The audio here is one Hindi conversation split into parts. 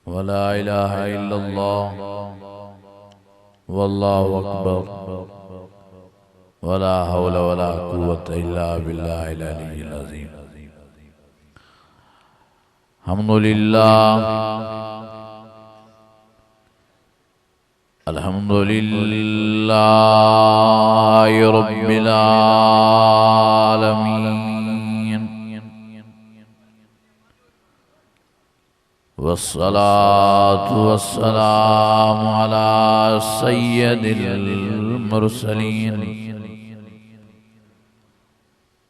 वला इलाहा इल्लल्लाह वल्लाहु अकबर वला हौला वला कुव्वता इल्ला बिल्लाहिल अलिय्यिल अज़ीम। हम्दुलिल्लाह अल्हम्दुलिल्लाहि रब्बिल आलमीन वस्सलातु वस्सलामु अला सय्यदिल मुरसलीन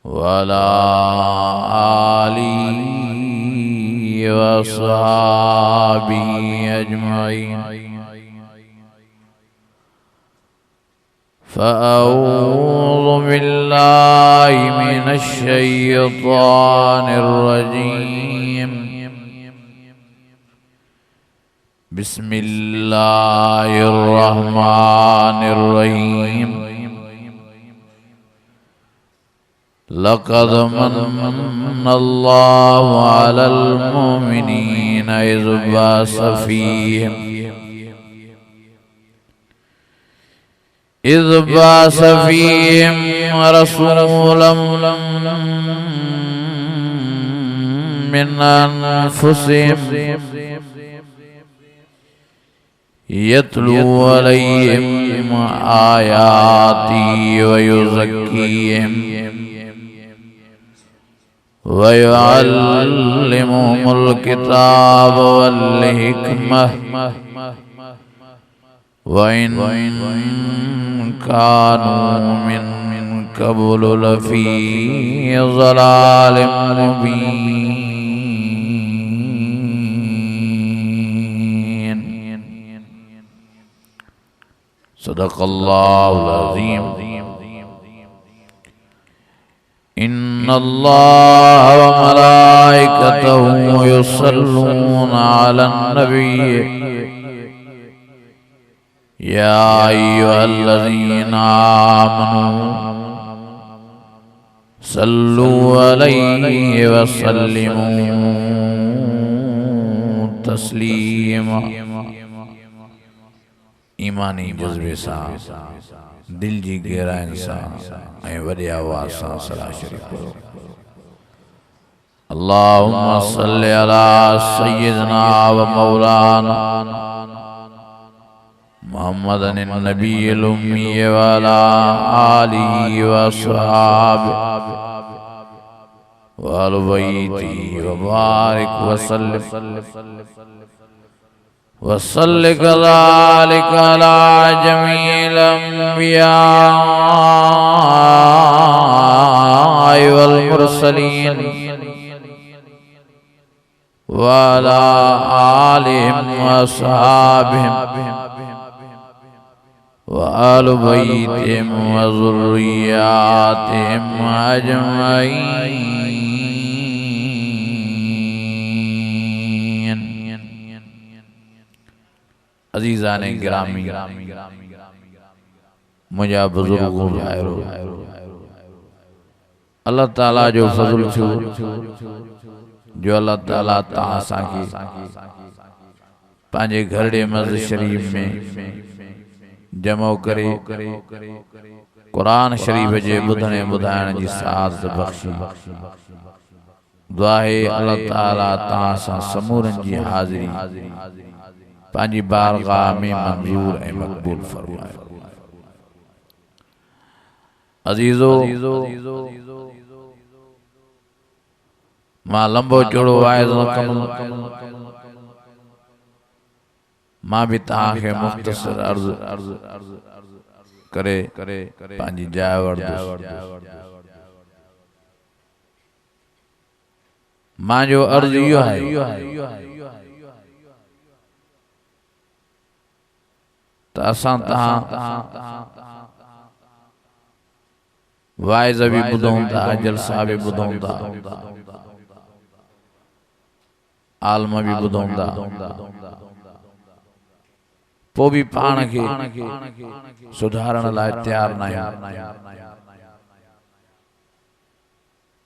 वअला आलिहि वअस्हाबिहि अजमईन। फ़अऊज़ु बिल्लाहि मिनश शैतानिर रजीम। बिस्मिल्लाहिर रहमानिर रहीम। लक़द मन्नल्लाहु अलल मुमिनीना इज़ बअस फ़ीहिम रसूलन मिन अनफुसिहिम यत्लू अलैहिम आयातिही व युज़क्कीहिम व युअल्लिमुहुमुल किताब वल हिकमह व इन कानू मिन क़ब्लु लफ़ी ज़लालिम मुबीन। सदक़ल्लाहुल अज़ीम। इन्नल्लाह व मलाइकतहु युसल्लूना अलन नबी या अय्युहल्लज़ीना आमनू सल्लू अलैहि व सल्लिमू तस्लीमा। ईमानी जज्बे सां दिल जी गहराइनि सां ऐं वॾे आवाज़ सां सलाह शरीफ़ पढ़ो। अल्लाहुम्मा सल्लि अला सय्यिदना व मौलाना मुहम्मदिन नबिय्यिल उम्मी व अला आलिहि व अस्हाबिहि व अहलि बैतिही व बारिक व सल्लिम वसल्लि कज़ालिका अला जमील अंबियाइ वल मुरसलीन व अला आलिहिम व अस्हाबिहिम व अहलि बैतिहिम व ज़ुर्रिय्यातिहिम अजमईन। अज़ीज़ाने गिरामी, मुझा बुजुर्गों भाइरो, अल्लाह ताला जो फज़ल छो जो अल्लाह ताला तहां सां पांजे घरड़े मस्जिद शरीफ में जमो करे कुरान शरीफ जे ॿुधण ॿुधाइण जी साथ बख्शी। दुआ है अल्लाह ताला तहां सां समूरन जी हाज़िरी पांजी बारगाह में मंजूर ए मकबूल फरमाए। अजीजो, मां लंबो चौड़ो वाइज़ न कंदुमि, मां भी तहांखे मुख्तसर अर्ज़ करे पांजी जाइ वरदुसि। मां जो अर्ज़ इहो है त असां तहां वाइज़ भी ॿुधूं था, जलसा भी ॿुधूं था, आलम भी ॿुधूं था, पोइ भी पाण खे सुधारण लाइ तैयार न आहियूं,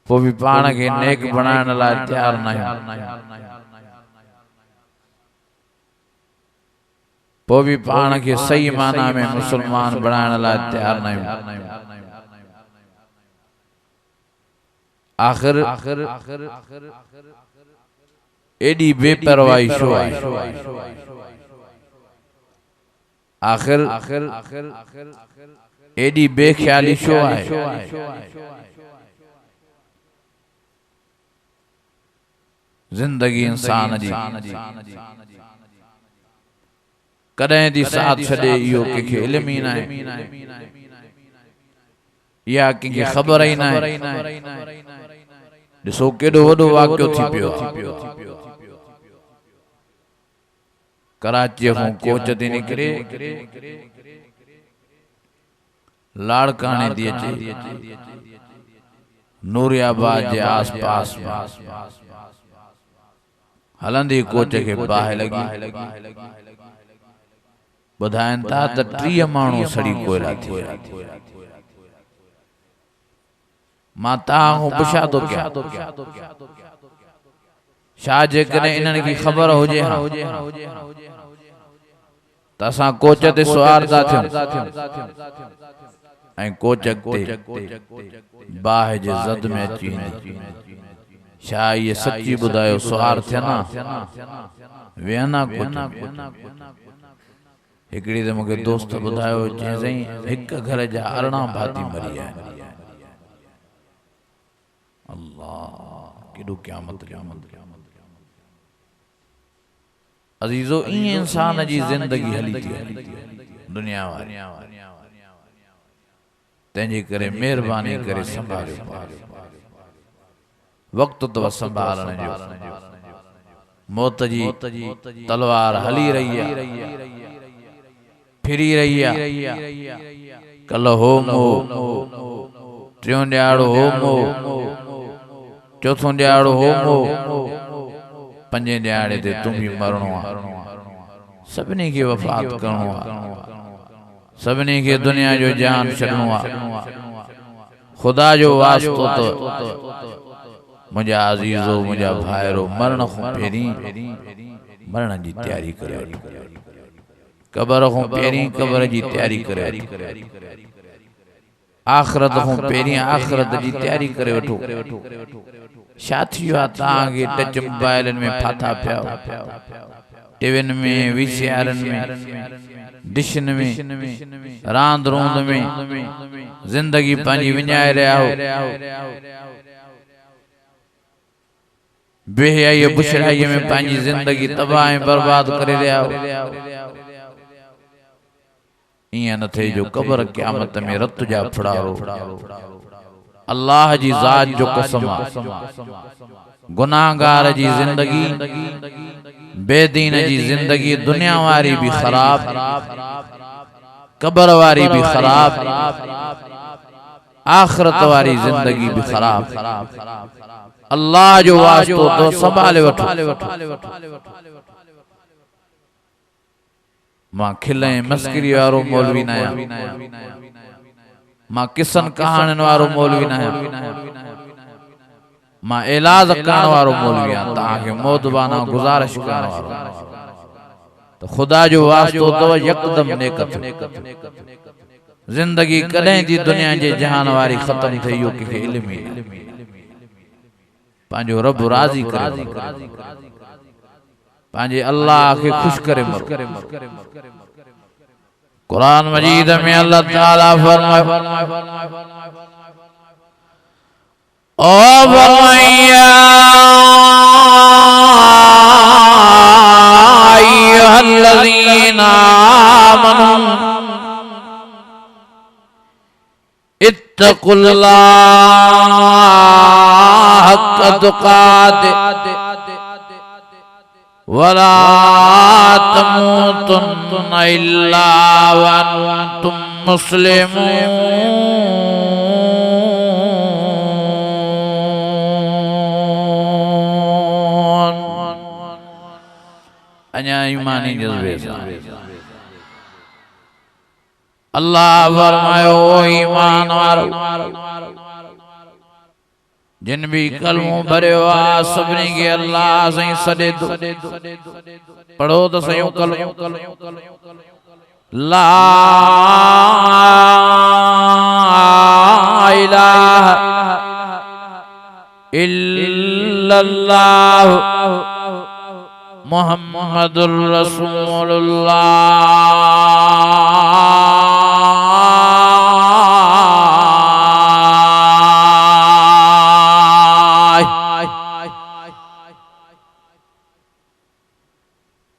पोइ भी पाण खे नेक बणाइण लाइ तैयार न आहियूं। पो भी पाण के सही माना में मुसलमान बनाने ला तैयार नहीं। आखिर एडी बेपरवाही शो है। आखिर एडी बेख्याली शो है। जिंदगी इंसान जी कदें दी साथ छड़े इहो के इल्म ही ना है या के खबर ही ना है। दिसो केडो वडो वाक्यो थी पियो। कराची हूं कोच ते निकरे लाड़काने दी अचे नूरियाबाद जे आस पास हलंदी कोच के बाहि लगी। बुधाइन था त 30 माण्हू सड़ी कोयला थी। माता हूं पुछा तो क्या शाह जे कने इन्हनि की खबर हो जे त असां कोच ते सुवार था थियूं ऐं कोच ते बाहि जे ज़द में अची वेंदी। शाह ये सच्ची बुधायो सुवार थिया ना वेहना कोच हिकड़ी ते मूंखे दोस्त बुधायो चई हिक घर जा 18 भाती मरी है। अल्लाह केडो क़यामत अजीजो इन इंसान जी जिंदगी हली थी दुनिया वारी। तंहिंजे करे मेहरबानी करे संभालियो वक्त तो संभालण जो। मौत जी तलवार हली रही है फिरी रही है। कल होम हो टियों ॾियारो होम हो चौथों ॾियारो होम हो पंजे ॾियारे ते तू भी मरणो आहे। सभिनी खे वफ़ात करणो आहे। सभिनी खे दुनिया जो जान छॾणो आहे। खुदा जो वास्तो तो मुझा अजीजो मुझा भाइरो मरण खां पहिरीं मरण जी तैयारी करे वठो। कबर खां पहिरीं कबर जी तैयारी करे वठो। आखिरत खां पहिरीं आखिरत जी तैयारी करे वठो। छा थी वियो आहे तव्हांखे टच मोबाइलनि में फाथा पिया टीवियुनि में वीसीआरनि में डिशनि में रांद रूंद में जिंदगी पंहिंजी विञाए रहिया हो। बेहयाई बुछड़ाई में पंहिंजी जिंदगी तबाह ऐं बर्बाद करे रहिया हो। इं न थे जो कबर क़यामत में रत जा फड़ारो। अल्लाह जी ज़ात जो कसम गुनाहगार जी जिंदगी बेदीन जी जिंदगी दुनिया वारी भी खराब कबर वारी भी खराब आखिरत वारी जिंदगी भी खराब। अल्लाह जो वास्तो तो संभाले वठो। मां खिले मस्करी वारो मौलवी ना आहियां। मां किसन कहाणियुनि वारो मौलवी ना आहियां। मां इलाज करण वारो मौलवी आहियां। तव्हांखे मौदबाना गुज़ारिश करण वारो तो खुदा जो वास्तो तो यकदम नेकत जिंदगी कदें जी दुनिया जे जहान वारी खत्म थी इहो कंहिंखे इल्म ई न। पंहिंजो रब राज़ी करे पंहिंजे अल्लाह खे खुश करे मरो। कुरान मजीद में अल्लाह ताला फरमाए ओ फरमाया अय्युहल्लज़ीना आमनू इत्तक़ुल्लाह हक़्क़ तुक़ातिह वला तमूतुन्न इल्ला व अंतुम मुस्लिमून। अञा ईमानी जज्बे सां अल्लाह फरमायो ईमान वारो जिन भी कलमो भरियो आ सभिनी खे अल्लाह साईं सॾे थो। पढ़ो त सयूं कलमो ला इलाहा इल्लल्लाह मुहम्मदुर रसूलुल्लाह।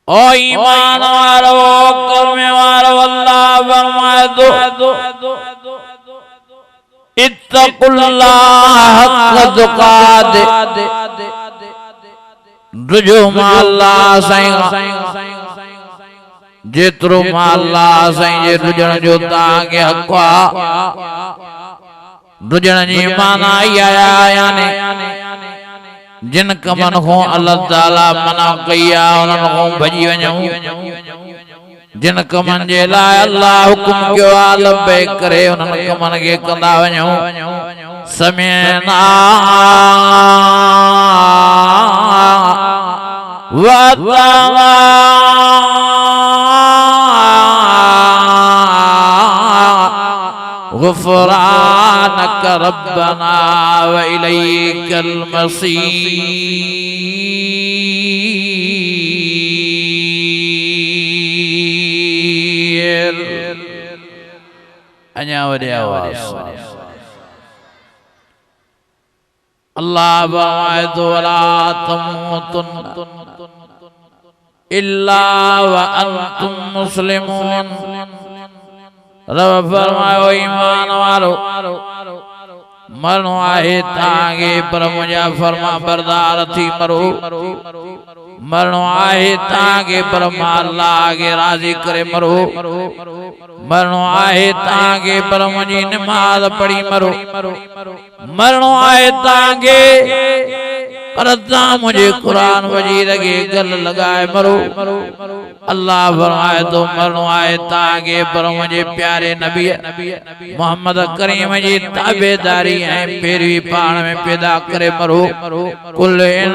ओ ईमान वालो कर्म वालो अल्लाह फरमाए दो इत्तकुल्लाह हक़ तुक़ाते रुजो अल्लाह साईं जेतिरो अल्लाह साईं जे रुजण जो तव्हांखे हक़ आहे। रुजण जी माना इहा आहे यानी जिन कमन को अल्लाह ताला मना कई आहे उन्हनि खां भॼी वञूं। जिन कमन जे लाइ अल्लाह हुकुम कयो आहे लबैक करे उन्हनि कमन खे कंदा वञूं। समिअना व अताअना गुफ़रानक रब्बना व इलैकल मसीर। अञा वरी आवाज़ अल्लाह फरमाए तो वला तमूतुन्न इल्ला व अंतुम मुस्लिमून। रब फरमायो ईमान वालो मरणो आहे तव्हांखे पर मुंहिंजा फर्मा बरदार थी मरो। मरणो आहे तव्हांखे पर मां अल्लाह खे राज़ी करे मरो। मरणो आहे तव्हांखे पर मुंहिंजी नमाज़ पढ़ी मरो। मरणो आहे तव्हांखे पर तव्हां मुंहिंजे क़ुरान वजीर खे गल लॻाए मरो। अल्लाह फरमाए थो मरणो आहे तव्हांखे पर मुंहिंजे प्यारे नबी मोहम्मद करीम जी ताबेदारी ऐं पैरवी पाण में पैदा करे मरो। कुल इन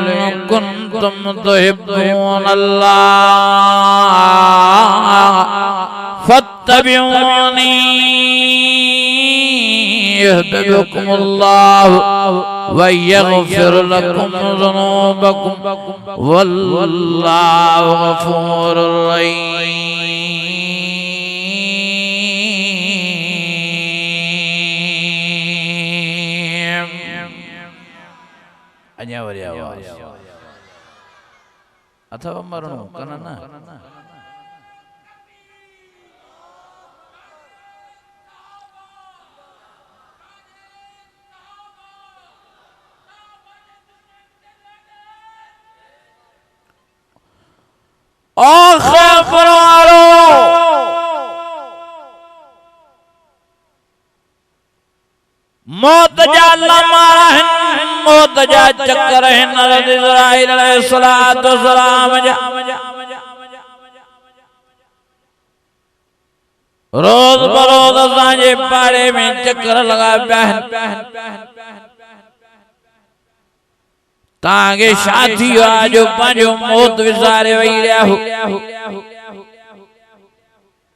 कुंतुम तुहिब्बून अल्लाह फत्तबिऊनी युहब्बुकुमुल्लाह व यग़फिर लकुम ज़ुनूबकुम वल्लाहु गफ़ूरुर रहीम। अञा वरी आवाज़ अथवा मरणो कन न मौत जा लम्हा मौत जा चक्कर हज़रत इस्राईल अलैहिस्सलातु वस्सलाम जा रोज बरोज असांजे पाड़े में चक्कर लगा पिया तांगे शादी जो पंहिंजो मौत विसारे वही रहिया हो।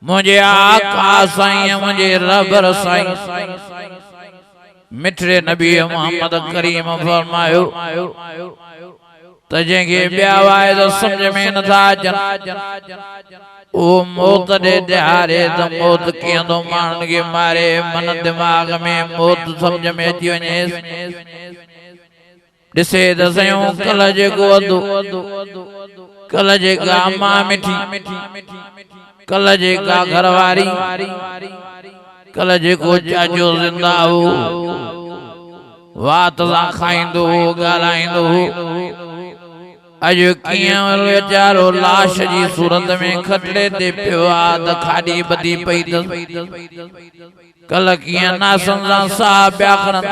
मुझे आका साईं मुझे रबर साईं मिठड़े नबी मोहम्मद करीम फरमायो त जंहिंखे ॿिया वाए त सम्झ में नथा अचनि ओ मौत ॾे ॾियारे त मौत कीअं थो माण्हुनि खे मारे। मन दिमाग़ में मौत सम्झ में अची वञे ॾिसे त सयूं कल जेको अधु कल जेका अम्मा मिठी कल जेका घरवारी कल जेको चाचो ज़िंदा हो वात सां खाईंदो हो ॻाल्हाईंदो हो अॼु कीअं वीचारो लाश जी सूरत में खटले ते पियो आहे त खाॾी ॿधी पई अथसि। कल कीअं नासनि सां साह पिया खणनि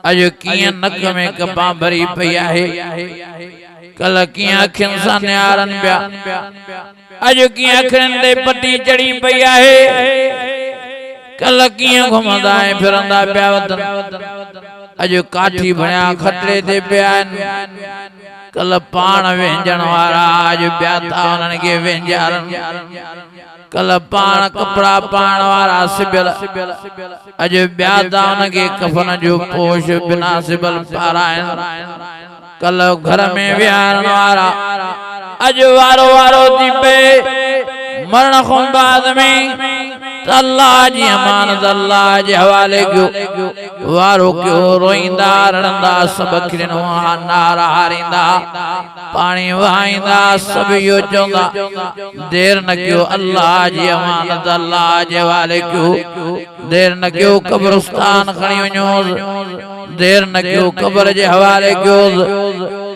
अॼु कीअं नक में कपा भरी पई आहे। कल कीअं अखियुनि सां निहारनि पिया अॼु कीअं अखियुनि ते पटी चढ़ी पई आहे। कल कीअं घुमंदा ऐं फिरंदा पिया वतन अज काठी भणिया खतरे ते पिया कल पाण वेंजण वारा अज पिया था उन्हनि खे वेंजारन कल पाण कपड़ा पाण वारा सिबियल अज पिया था उनखे कफन जो पोश बिना सिबल पारायन कल घर में विहारण वारा अज वारो वारो थी पे मरण खां बाद में अल्लाह जी अमानत अल्लाह जे हवाले कयो वारो कयो रोईंदा रड़ंदा सब खिलनो नारा हारींदा पानी वहाईंदा सब यो चौंदा देर न कयो अल्लाह जी अमानत अल्लाह जे हवाले कयो देर न कयो कब्रिस्तान खणी वञो देर न कयो कब्र जे हवाले कयो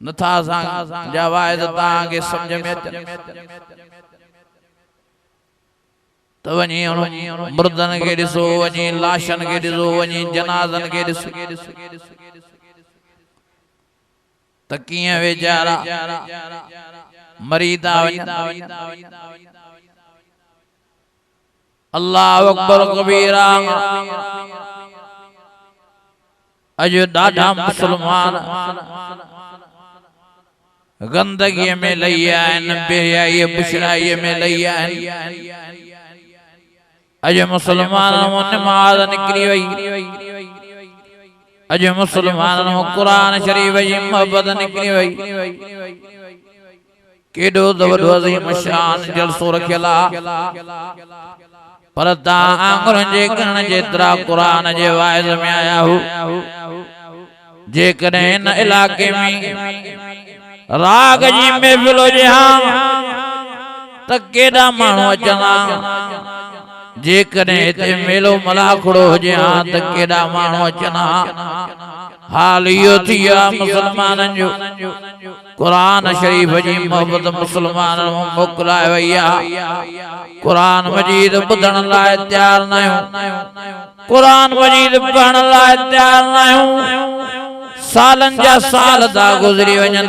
नथा जवायद तांगे समझ में तो वनी मुर्दन के दिसो वनी लाशन के दिसो वनी जनाजन के दिसो तकिया बेचारा मरीदा अल्लाह अकबर कबीरा अजो डाढा मुसलमान गंदगी में लैया बेहयाई बुशराई में लैया अज मुसलमान नमाज निकली वही अज मुसलमान कुरान शरीफ जी मोहब्बत निकली वही केडो वडो अज़ीम शान जलसो रखियला पर ता आंगुरन जे कण जेतरा कुरान जे वाइज में आया हो जे कने इन इलाके में राग जी महफिल जे हां त केडा माण्हू अचना जे कने इते मेलो मलाखड़ो हुजे हां त केडा माण्हू अचना हाल इहो थी आहे मुसलमाननि जो कुरान शरीफ जी मोहब्बत मुसलमाननि में मोकिलाए वई आहे कुरान मजीद ॿुधण लाइ तयार न आहियूं कुरान मजीद पढ़ण लाइ तयार न आहियूं सालन जा साल था गुज़री वञनि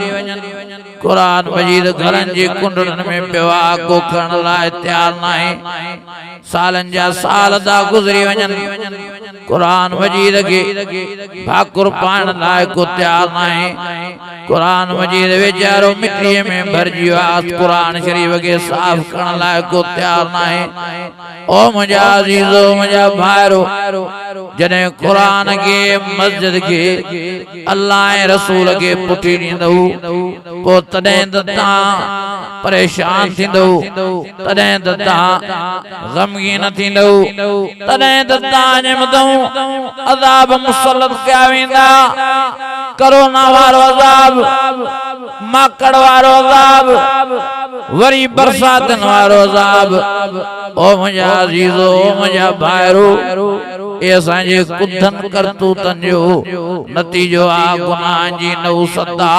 कुरान मजीद घरनि जी कुंडड़नि में पियो आहे को करण लाइ तयार न आहे सालन जा साल था गुज़री वञनि कुरान मजीद के भाकुर पाइण लाइ को तयार न आहे कुरान मजीद वेचारो मिट्टीअ में भरिजी वियो आहे कुरान शरीफ के साफ़ करण लाइ को तयार न आहे ओ मुंहिंजा अज़ीज़ो मुंहिंजा भाइरो जॾहिं कुरान के मस्जिद के अल्लाह ऐं रसूल के पुठी ॾींदव पोइ तॾहिं त तव्हां परेशान थींदव तॾहिं त तव्हां ग़मगीन थींदव तॾहिं त तव्हां जे मथां अज़ाब मुसलत कया वेंदा कोरोना वारो अज़ाब माकड़ वारो अज़ाब वरी बरसातन वारो अज़ाब ओ मुंहिंजा अज़ीज़ो मुंहिंजा भाइरो ए असांजे कुधन करतूतन जो नतीजो आ गुनाह जी नौसदा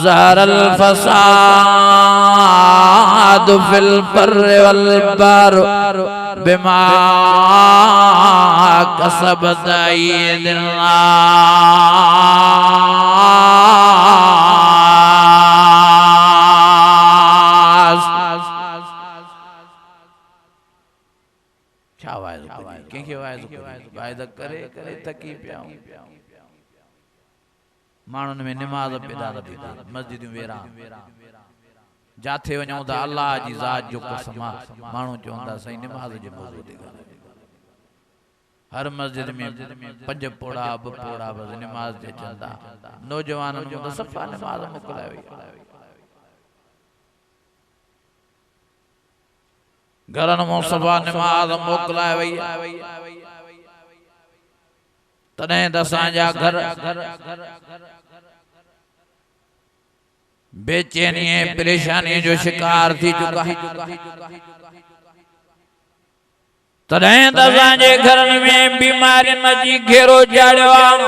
ज़हरल फसाद फिल बर्र वल बहर बिमा कसबत अयदीना करे करे थकी पिया माण्हुनि में निमाज़ पैदा न थी मस्जिदूं वेरा जाथे वञूं था अल्लाह जी ज़ात जो कसम माण्हू चवंदा साईं निमाज़ जे मौज़ूअ ते हर मस्जिद में 5 पोड़ा 2 पोड़ा बस निमाज़ ते चंदा नौजवाननि में सफ़ा निमाज़ मोकिलाए वई घरनि में सफ़ा निमाज़ मोकिलाए वई तॾहिं त असांजा घर बेचैनी ऐं परेशानी जो शिकार थी चुका है तॾहिं त असांजे घरनि में बीमारियुनि जी घेरो जाड़ियो आहे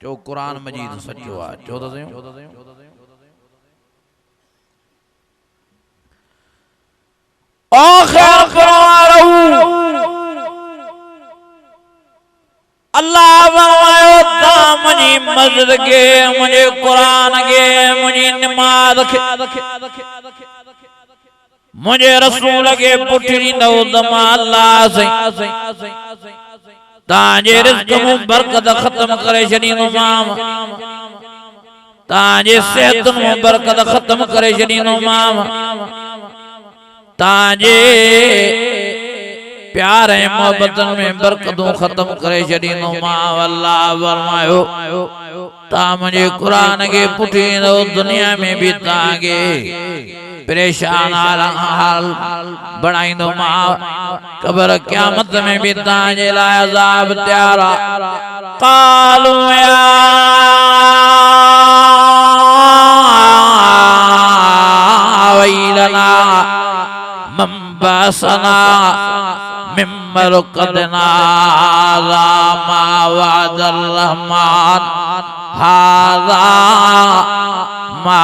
जो कुरान मजीद सच्चो आ 14 आखिर फरमारो अल्लाह फरमायो ता मुझी मस्जिद के मुझे कुरान के मुझे नमाज के मुझे रसूल के पुठरी दो दमा अल्लाह से ताजे रिज़्क़ में बरकत खत्म करे शरीनो माम ताजे सेहत में बरकत खत्म करे शरीनो माम ताजे प्यार है मोहब्बत में बरकतों खत्म करे शरीनो मां अल्लाह फरमायो ता मुझे कुरान के पुठी दो दुनिया में भी तागे परेशान हाल बनाई दो मां कब्र क़यामत में भी ताजे ला अज़ाब त्यारा कालू या वैलना मंबसना मिम्मरकदना मा वअदर रहमान हाज़ा मा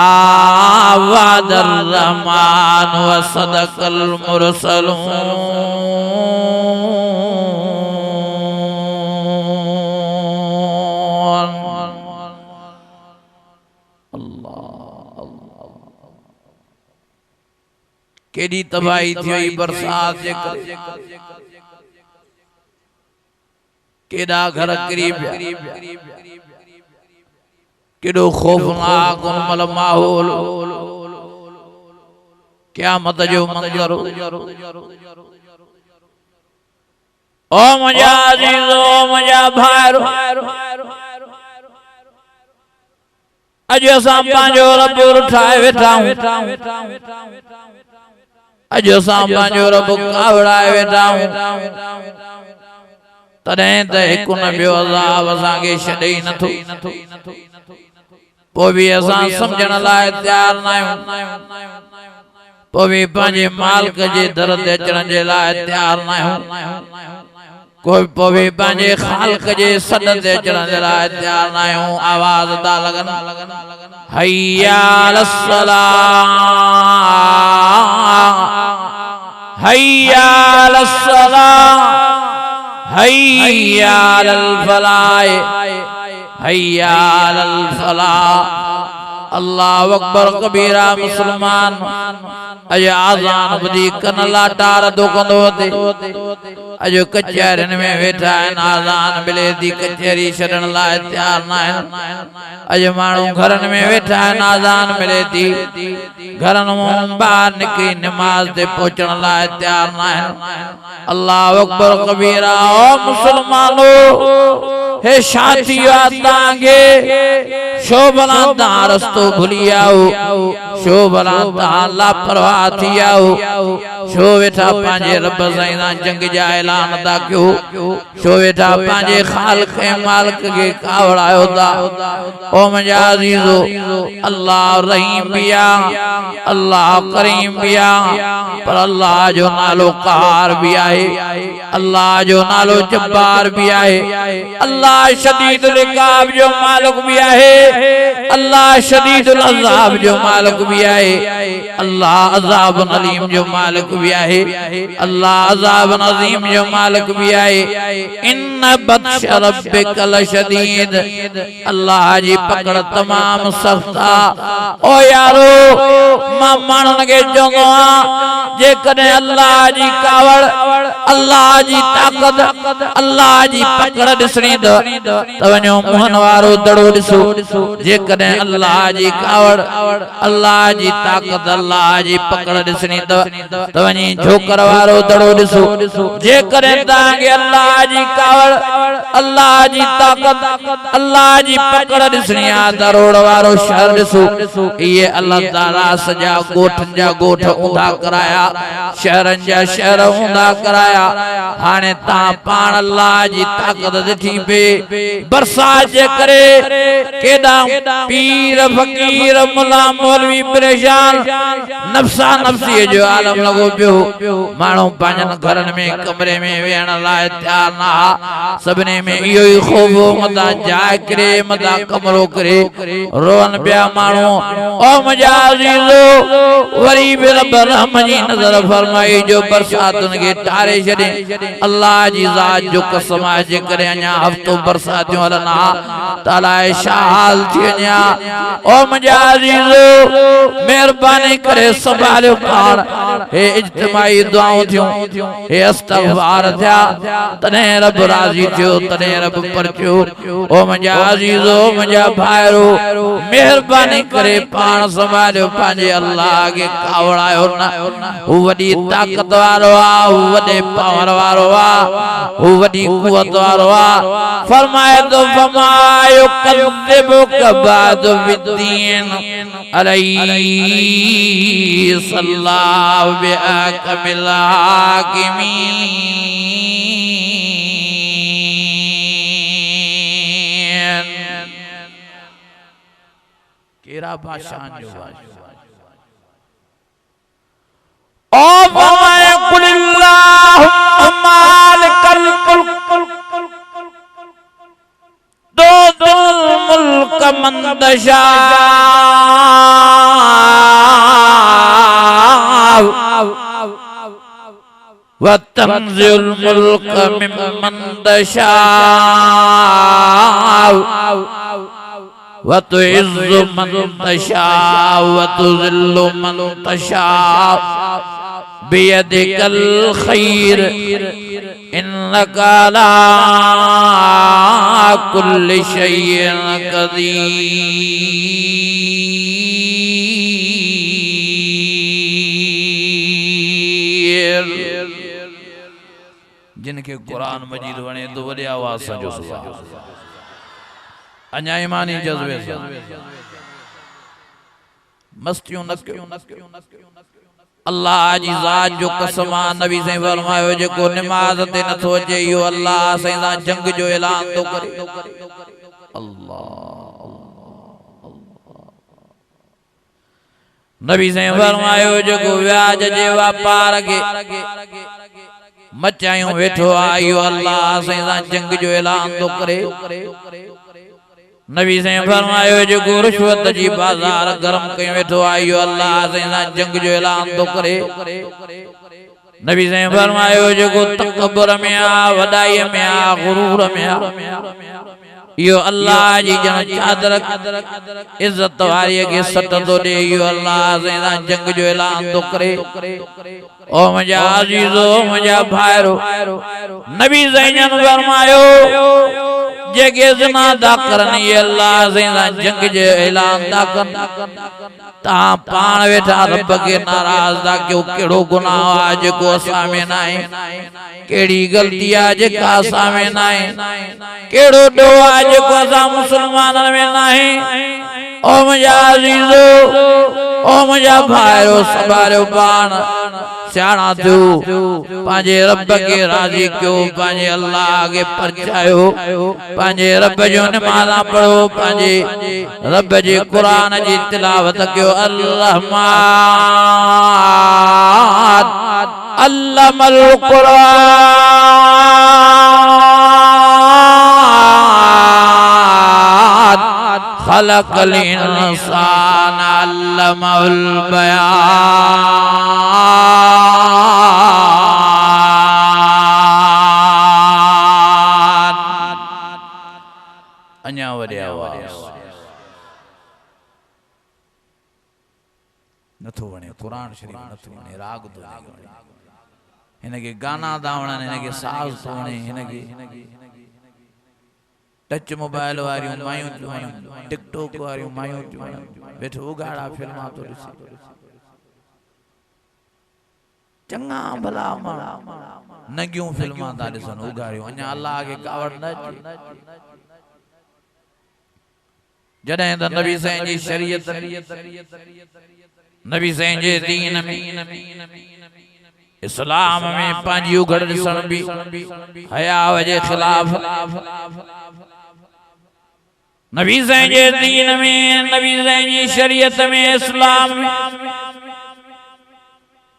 वअदर रहमान व सदक़ल मुरसलून केडी तबाही थी बरसात जे केडा घर करीब केडो खौफनाक उनमल माहौल क़यामत जो मंजर ओ मुंहिंजा अज़ीज़ो मुंहिंजा भाइरो अॼु असां पंहिंजो रब ठाहे वेठा आहियूं अॼु असां पंहिंजो रब कावड़ाए वेठा आहियूं तॾहिं त हिकु न ॿियो अज़ाब असांखे छॾे ई नथो पोइ बि असां सम्झण लाइ तयार न आहियूं पोइ बि पंहिंजे मालिक जे दर ते अचण जे लाइ तयार न आहियूं कोई पोइ बि पंहिंजे ख़ालिक जे सॾ ते अचण जे लाइ तयार न आहियूं आवाज़ था लॻनि हय्या अलस्सलाह हय्या अलस्सलाह हय्या अलल फलाह हय्या अलल फलाह अल्लाहु अकबर कबीरा मुसलमान अज आज़ान बदी कन लाटार दो कंदो ते अज कचहरिन में वेठा आहिनि आज़ान मिले थी कचहरी छॾण लाइ तयार न आहिनि अज माण्हू घरनि में वेठा आहिनि आज़ान मिले थी घरनि मां ॿाहिरि निकिरी नमाज़ ते पहुचण लाइ तयार न आहिनि अल्लाहु अकबर कबीरा ओ मुसलमानो हे शादी तांगे शोभला ता रस्तो भूली आओ शोभला ता लापरवाह थी आओ शो वेठा पांजे रब साईं जंग जा ऐलान ता क्यों शो वेठा पांजे खालिक ऐं मालिक के कावड़ायो ता ओ मुंहिंजा अज़ीज़ो अल्लाह रहीम बिया अल्लाह करीम बिया पर अल्लाह जो नालो क़हार भी आहे अल्लाह जो नालो जब्बार भी आहे अल्लाह शदीदुल इक़ाब जो मालिक भी आहे अल्लाह शदीदुल अज़ाब जो मालिक भी आहे अल्लाह अज़ाब अलीम जो मालिक भी आहे अल्लाह अज़ाब अज़ीम जो मालिक भी आहे इन्न बत्श रब्बिक लशदीद अल्लाह जी पकड़ तमाम सख्त आ ओ यारो मां माण्हुनि खे चवंदो आहियां जे कने अल्लाह जी कावड़ अल्लाह जी ताकत अल्लाह जी पकड़ दिसणी तवनो मोहन वारो दड़ो दिसो जे कने अल्लाह जी कावड़ अल्लाह जी ताकत अल्लाह जी पकड़ दिसणी तवनी झोकर वारो दड़ो दिसो जे कने तांगे अल्लाह जी कावड़ अल्लाह जी ताकत अल्लाह जी पकड़ दिसणी आ दरोड़ वारो शहर दिसो ये अल्लाह ताला सजा गोठन जा गोठ उंधा कराया शहरन जा शहर उंधा कराया हाने ता पान अल्लाह जी ताकत दिठी पे बरसात जे करे केदा पीर फकीर मुला मौलवी परेशान नफ्सा नफ्सी जो आलम लगो पियो मानो पांजन घरन में कमरे में वेण लाए तैयार ना सबने में इयो ही खूब मदा जाए करे मदा कमरो करे रोन पिया मानो ओ मजा अजीजो वरी भी रब रहम जी नजर फरमाई जो बरसात उनके टारे छड़े अल्लाह जी जात जो कसम है जे करे अञा हफ्तो बरसातियों हलना ताला शाल थिया ओ मजा अजीजो मेहरबानी करे संभालियो पाण हे इज्तिमाई दुआऊं थियूं हे इस्तगफार थिया तने रब राजी थियो तने रब परचो ओ मजा अजीजो मजा भाइरो मेहरबानी करे पाण संभालियो पांजे अल्लाह के कावड़ायो ना वो वडी ताकत वारो आ वो वडे पावर वारो आ वो वडी कुवत वारो आ फरमाए तो फमायो कद्दिबु कबाद बिद्दीन अलैहि सल्लल्लाहु बिअकमिल हाकिमीन केरा भाषान जो ओ फरमाए कुलिल्लाहुम्मा मालिकल मुल्क दो मुल्क मन तशा व तंज़िल मुल्क मिम्मन तशा व तुइज़्ज़ु मन तशा व तुज़िल्लु मन तशा बियदिकल खैर इन्नका अला कुल्लि शैइन क़दीर जिनके कुरान मजीद वणे तो वॾे आवाज़ सां जो सुभान अञा ईमानी जज़्बे सां मस्तियों न कयो अल्लाह जी जात जो कसम नबी से फरमायो जेको नमाज ते न थो अचे यो अल्लाह से जंग जो ऐलान तो करे अल्लाह नबी से फरमायो जेको व्याज जे व्यापार के मचायूं वेठो आयो अल्लाह से जंग जो ऐलान तो करे नबी से फरमायो जो रिश्वत जी बाजार गरम कयो वेठो आयो अल्लाह से जंग जो ऐलान तो करे नबी से फरमायो जो तकब्बुर में आ वडाई में आ गुरूर में आ यो अल्लाह जी जन चादर इज्जत वारी के सट तो दे यो अल्लाह से जंग जो ऐलान तो करे ओ मजा अजीजो मजा भाइरो नबी से फरमायो जेके जना दा करन ये अल्लाह से जंग जे ऐलान दा कर ता पाण वेठा रब के नाराज दा क्यों केड़ो गुनाह आ जेको असा में नाए केड़ी गलती आ जेका असा में नाए केड़ो डो आ जेको असा मुसलमानन में नाए ओ मजा अजीजो ओ मजा भाइरो संभालियो पाण सियाणा थियो पांजे रब के राजी क्यों पांजे अल्लाह के परचायो पांजे रब जो नमाज़ पढ़ो पांजे रब जी कुरान जी तिलावत क्यों अल्लाहमान अल्लामल कुरान खलकल इंसान अल्लमहुल बयान अन्या वडे आवाज़ नथो वणे कुरान कुरान शरीफ नथो वणे राग तो वणे हिनके गाना दा वणन हिनके साज़ तो वणे हिनके टच मोबाइल वारियूं मायूं थियूं वणन टिकटॉक वारियूं मायूं थियूं वणन वेठो उगाड़ा फिल्मा तो ॾिसे चंगा भला नगियूं फिल्मा ता ॾिसन उगाड़ियूं अञा अल्लाह खे कावड़ न अचे जॾहिं त नबी साईं जी शरीयत नबी साईं जे दीन में इस्लाम में पंहिंजी उघड़ ॾिसण बि हया जे ख़िलाफ़ नबी साईं जे दीन में नबी साईं जी शरीयत में इस्लाम में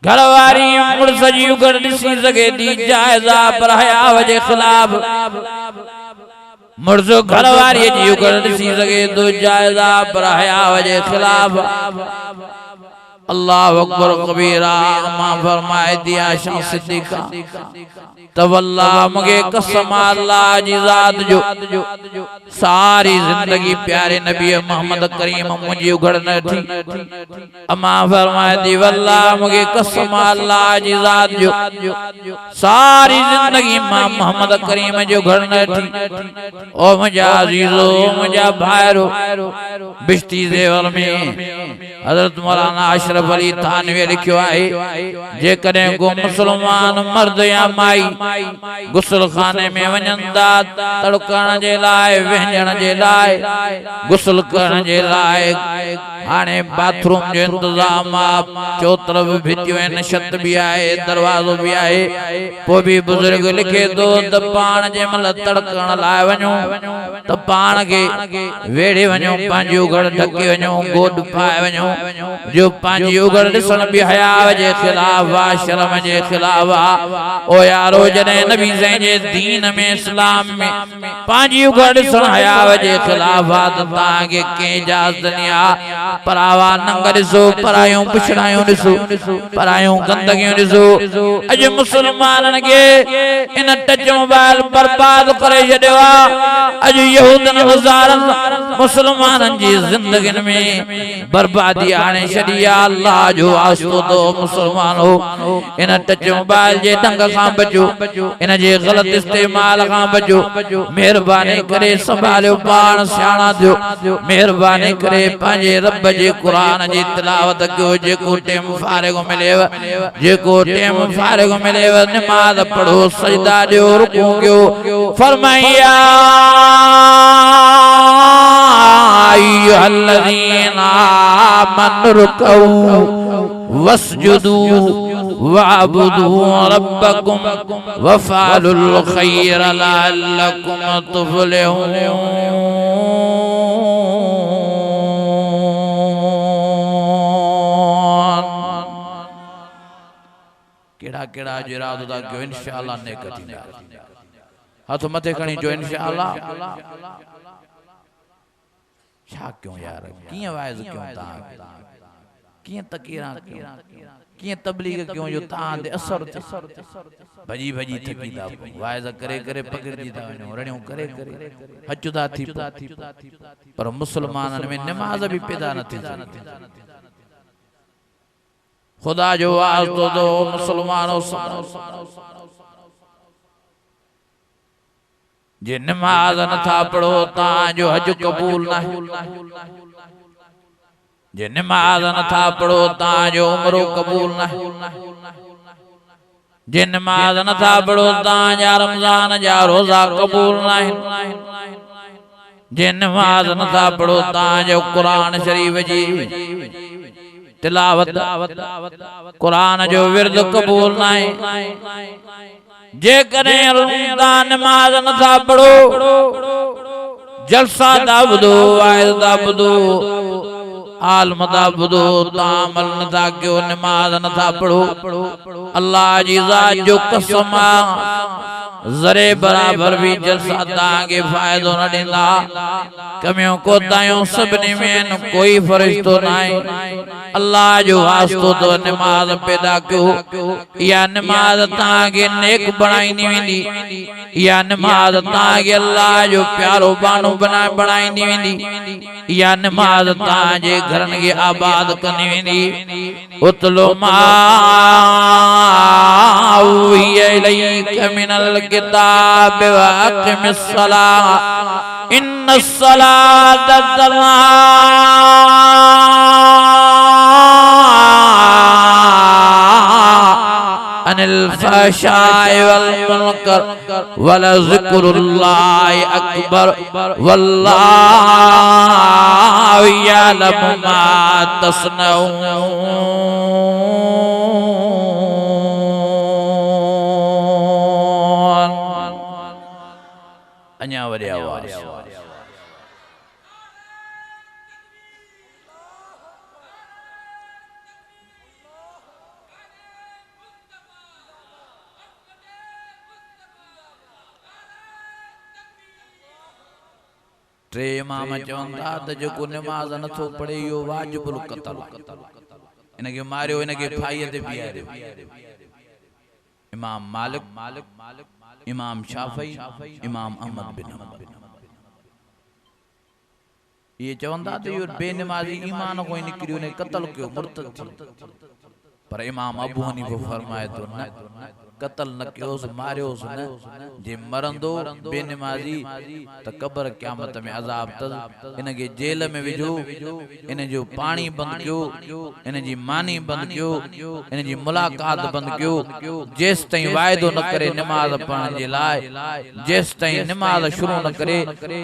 घरवारी मुड़स जी उघड़ ॾिसी सघे थी जाइज़ आहे पर हया जे ख़िलाफ़ मुड़स घरवारी जी उघड़ ॾिसी सघे थो जाइज़ आहे पर हया जे ख़िलाफ़ अल्लाह अकबर कबीरा मां फरमाए दिया शाह सिद्दीका तवल्ला मगे कसम अल्लाह जी जात जो सारी जिंदगी प्यारे नबी मोहम्मद करीम मुझे उघड़ न थी अमा फरमाए दी वल्ला मगे कसम अल्लाह जी जात जो सारी जिंदगी मां मोहम्मद करीम जो उघड़ न थी ओ मुझा अजीजो मुझा भाइरो बिश्ती जेवर में हजरत मौलाना अशरफ अली थानवी लिखियो है जे कदे को मुसलमान मर्द या माई गुसल खाने में वञंदा तड़कण जे लाए व्यंजन जे लाए गुसल करण जे लाए हाने बाथरूम जो इंतजाम चो तरफ भितियो है छत भी आए दरवाजो भी आए पो भी बुजुर्ग लिखे दो त पाण जे मल तड़कण लाए वञो त पाण के वेड़े वञो पांजी उघड़ ढके वञो गोद पाए वञो जो पांजी उघड़ ॾिसण भी हया जे ख़िलाफ़ शर्म जे ख़िलाफ़ ओ यारो जने नबी साईं जे दीन में इस्लाम में पांजी उघड़ ॾिसण हया जे ख़िलाफ़ त ताके के इजाज़त नहीं आ परावा नंग ॾिसो परायूं पुछड़ायूं ॾिसो परायूं गंदगियूं ॾिसो अज मुसलमानन के इन टच मोबाइल बर्बाद करे छॾियो आ अज यहूदन हज़ारन मुसलमानन जी जिंदगिन में बर्बादी आणे छॾी आ अल्लाह जो वास्तो तो मुसलमान हो इन टच मोबाइल जे ढंग खां बचो इन जे गलत इस्तेमाल खां बचो मेहरबानी करे संभालियो पाण सियाणा थियो मेहरबानी करे पंहिंजे रब जे कुरान जी तिलावत कयो जेको टाइम फारिग मिलेव जेको टाइम फारिग मिलेव नमाज पढ़ो सजदा ॾियो रुकू कयो फरमाया अय्युहल्लज़ीना आमनु रुकऊ वस्जुदू वाबुदू रब्बकुम वफ़अलुल खैर लअल्लकुम तुफ़लिहून केड़ा केड़ा इरादो दा कयो इंशाअल्लाह नेक थींदा हथ मथे खणी जो इंशाअल्लाह छा क्यों यार किए वाइज क्यों ता किए तकीरा क्यों किए तबलीग क्यों जो ता दे असर भजी भजी थकीदा वाइज करे करे पकड़जी ता वणो रणियो करे करे हजदा थी पर मुसलमानन में नमाज भी पैदा न थी खुदा जो वास्तो दो मुसलमानों जे नमाज न था पढ़ो ता जो हज कबूल ना जे नमाज न था पढ़ो ता जो उम्रो कबूल ना जे नमाज न था पढ़ो ता जा रमजान जा रोजा कबूल ना जे नमाज न था पढ़ो ता जो कुरान शरीफ जी तिलावत कुरान जो विरद कबूल ना जे करे नमाज न था पढ़ो जलसा दा बुदो वाइज दा बुदो आलम दा बुदो तामल न था क्यों नमाज न था पढ़ो अल्लाह जी जात जो कसम जरे बराबर भी जलसा तांगे फायदो न देंदा कमियों को तायों सबने में कोई फरिश्तो नहीं अल्लाह जो वास्तो तो नमाज पैदा क्यों या नमाज तांगे नेक बनाई नहीं वेंदी या नमाज तांगे अल्लाह जो प्यारो बानो बनाई नहीं वेंदी या नमाज तांगे घरन के आबाद करनी वेंदी उतलो मा मिनल किताब व अक़िमिस सलाह इन्नस्सलात तन्हा अनिल फ़हशाइ वल मुनकर वलज़िक्रुल्लाहि अकबर वल्लाहु यअलमु मा तस्नऊन। अन्या वरी आवाज़ टे इमाम चवंदा त जेको नमाज़ नथो पढ़े इहो वाजिबुल क़त्ल इनके मारियो इनके फाईअ ते बीहारियो। इमाम मालिक इमाम शाफई इमाम अहमद बिन हंबल ये चवंदा त इहो बेनमाज़ी ईमान को निकरियो ने क़त्ल कयो मुर्तद थी पर इमाम अबू हनीफा फरमाए तो न कत्ल न कयोस मारियोस न जे मरंदो बेनमाज़ी त कब्र क़यामत में अज़ाब तल इन के जेल में विझो इन जो पानी बंद कयो इन जी मानी बंद कयो इन जी मुलाकात बंद कयो जेस ताईं वायदो न करे नमाज पढ़ण जे लाइ जेस ताईं नमाज शुरू न करे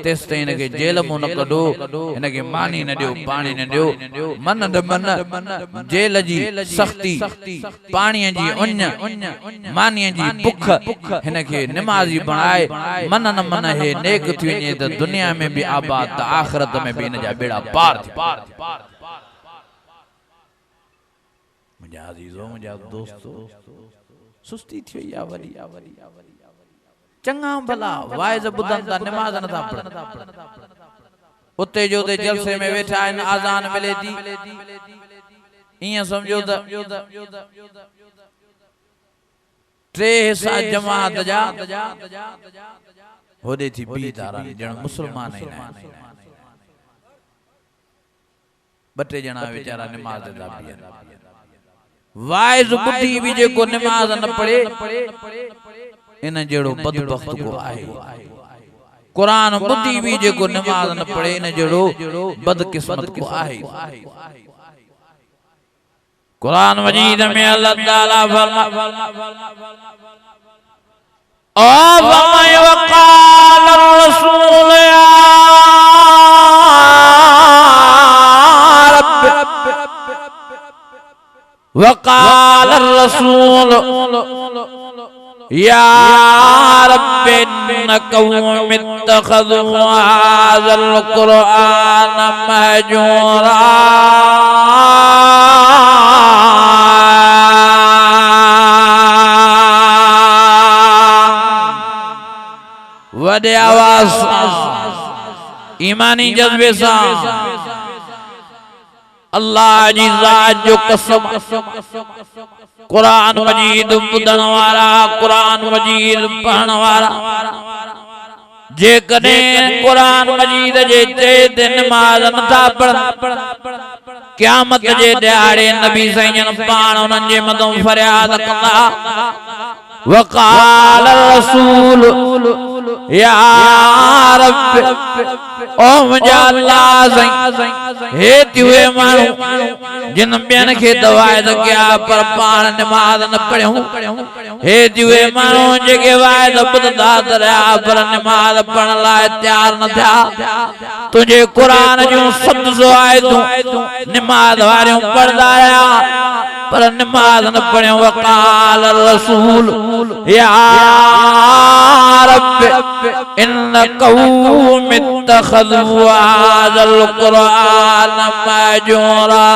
तेस ताईं इन के जेल में न कढो इन के मानी न दियो पानी न दियो मन न मन जेल जी सख्ती पानी जी उन मानी जी भुख हिनके नमाजी बनाए मन न मन है नेक थी वञे त दुनिया में भी आबाद त आखिरत में भी इन जा बेड़ा पार थी। मुंहिंजा अज़ीज़ो मुंहिंजा दोस्तो सुस्ती थी या वरी चंगा भला वाइज़ ॿुधनि था नमाज़ नथा पढ़नि उते जो ते जलसे में वेठा आहिनि आज़ान मिले थी इं समझो त टे हिस्सा जमात जा होदे थी बी तारा जण मुसलमान ही ना बटे जना बेचारा नमाज दा बियन वाइज बुद्धि भी जेको नमाज न पढ़े इन जेड़ो बदबख्त को आहे कुरान बुद्धि भी जेको नमाज न पढ़े इन जेड़ो बदकिस्मत को आहे। कुरान मजीद में अल्लाह ताला ओ फरमाए वक़ाल रसूल या रब वक़ाल रसूल या रब इन्न कौम इत्तखज़ू हाज़ल कुरआन महजूरा वडे आवाज ईमानी जज्बे सा अल्लाह जी ज़ात जो कसम कुरान मजीद बुधण वाला कुरान मजीद पढ़ण वाला जे कदे कुरान मजीद जे ते दिन नमाज नथा पढ़न क़यामत जे ॾियारे नबी साईं पाण उन्हनि जे मथां फरियाद कंदा वक़ाल रसूल या रब ओ मुंहिंजा अल्लाह साईं हे तिवे माण्हू जिन ॿियनि खे दवाए त कया पर पाण नमाज़ न पढ़ियूं हे तिवे माण्हू जेके वाइद ॿुधंदा त रहिया पर नमाज़ पढ़ण लाइ तयार न थिया तुंहिंजे क़ुरान जूं 700 आयतूं नमाज़ वारियूं पढ़ंदा रहिया पर नमाज न पढ़ियो वक़ाल रसूल या रब इन कौम इत्तखज़ू हाज़ल कुरआन महजूरा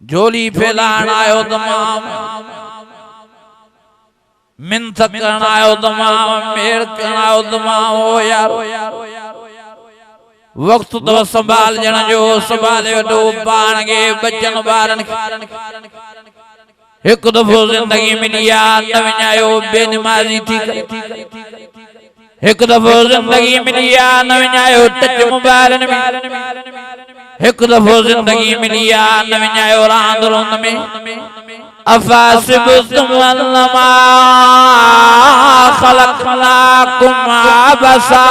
झोली फैलाण आयो तमाम मिन्नत करण आयो तमाम मेहर करण आयो तमाम ओ यार वक्त तो संभाल जण जो संभाले वठो पाण के बचन बारन एक दफो जिंदगी मिली याद न विञायो बेनमाजी थी एक दफो जिंदगी मिली याद न विञायो टच मोबाइल में एक दफो जिंदगी मिली याद न विञायो रांद रोंद में अफासिबुम अन्नमा खलकनाकुम अबसा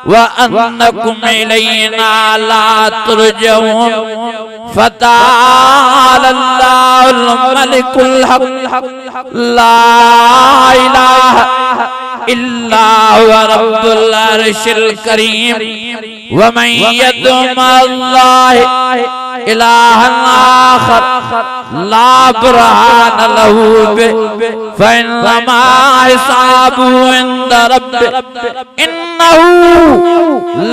व अन्नकुम इलैना ला तुरजऊन फतालल्लाहुल मलिकुल हक ला इलाहा इल्ला हुवा रब्बुल अर्शिल करीम व मन यदउ मअल्लाहि इलाहन आखर ला बुरहान लहू बिहि फइन्नमा हिसाबुहु इंद रब्बिह इन्नहु